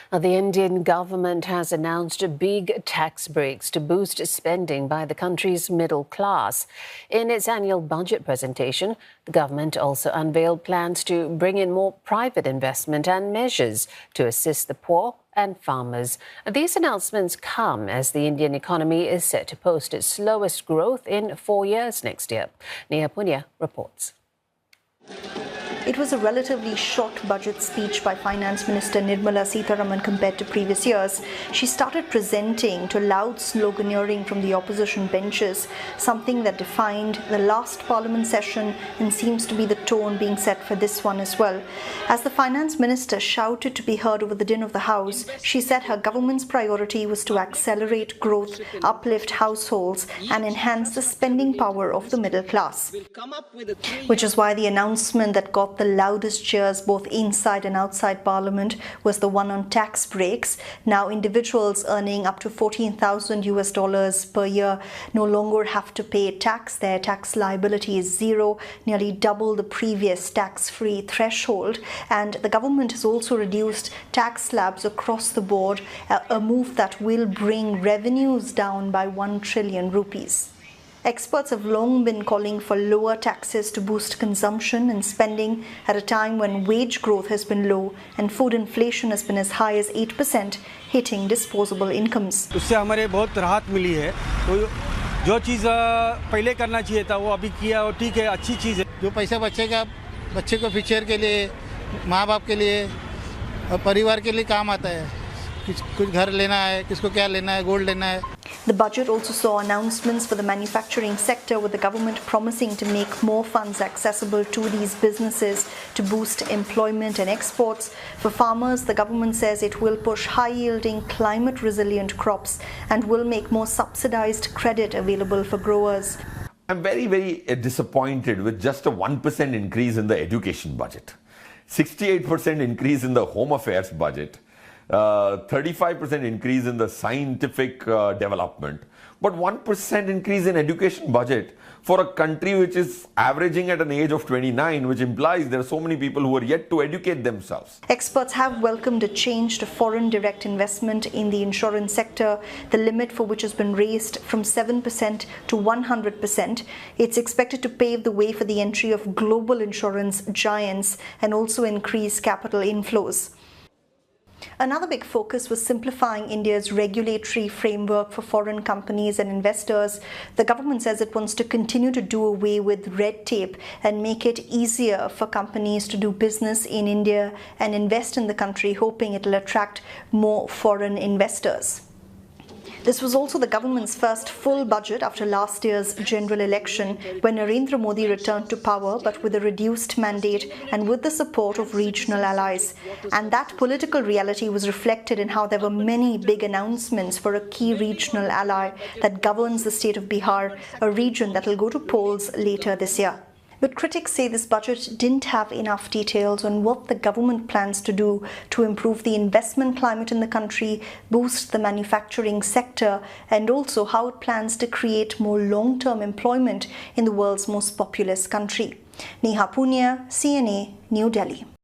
The Indian government has announced big tax breaks to boost spending by the country's middle class. In its annual budget presentation, the government also unveiled plans to bring in more private investment and measures to assist the poor and farmers. These announcements come as the Indian economy is set to post its slowest growth in 4 years next year. Neha Poonia reports. It was a relatively short budget speech by Finance Minister Nirmala Sitharaman compared to previous years. She started presenting to loud sloganeering from the opposition benches, something that defined the last parliament session and seems to be the tone being set for this one as well. As the Finance Minister shouted to be heard over the din of the House, she said her government's priority was to accelerate growth, uplift households and enhance the spending power of the middle class. Which is why the announcement that got the loudest cheers both inside and outside Parliament was the one on tax breaks. Now individuals earning up to $14,000 per year no longer have to pay tax. Their tax liability is zero, nearly double the previous tax-free threshold. And the government has also reduced tax slabs across the board, a move that will bring revenues down by 1 trillion rupees. Experts have long been calling for lower taxes to boost consumption and spending at a time when wage growth has been low and food inflation has been as high as 8%, hitting disposable incomes. उससे हमारे बहुत राहत मिली है। तो जो चीज़ पहले करना चाहिए था वो अभी किया और ठीक है, अच्छी चीज़ है। जो पैसा बचेगा बच्चे को फ्यूचर के लिए, माँ बाप के लिए और परिवार के लिए काम आता है। कुछ घर लेना है, किसको क्या लेना है, गोल्ड लेना है। The budget also saw announcements for the manufacturing sector, with the government promising to make more funds accessible to these businesses to boost employment and exports. For farmers, the government says it will push high-yielding, climate-resilient crops and will make more subsidized credit available for growers. I'm very disappointed with just a 1% increase in the education budget, 68% increase in the home affairs budget, 35% increase in the scientific development, but 1% increase in education budget for a country which is averaging at an age of 29, which implies there are so many people who are yet to educate themselves. Experts have welcomed a change to foreign direct investment in the insurance sector, the limit for which has been raised from 7% to 100%. It's expected to pave the way for the entry of global insurance giants and also increase capital inflows. Another big focus was simplifying India's regulatory framework for foreign companies and investors. The government says it wants to continue to do away with red tape and make it easier for companies to do business in India and invest in the country, hoping it will attract more foreign investors. This was also the government's first full budget after last year's general election, when Narendra Modi returned to power, but with a reduced mandate and with the support of regional allies. And that political reality was reflected in how there were many big announcements for a key regional ally that governs the state of Bihar, a region that will go to polls later this year. But critics say this budget didn't have enough details on what the government plans to do to improve the investment climate in the country, boost the manufacturing sector, and also how it plans to create more long-term employment in the world's most populous country. Neha Poonia, CNA, New Delhi.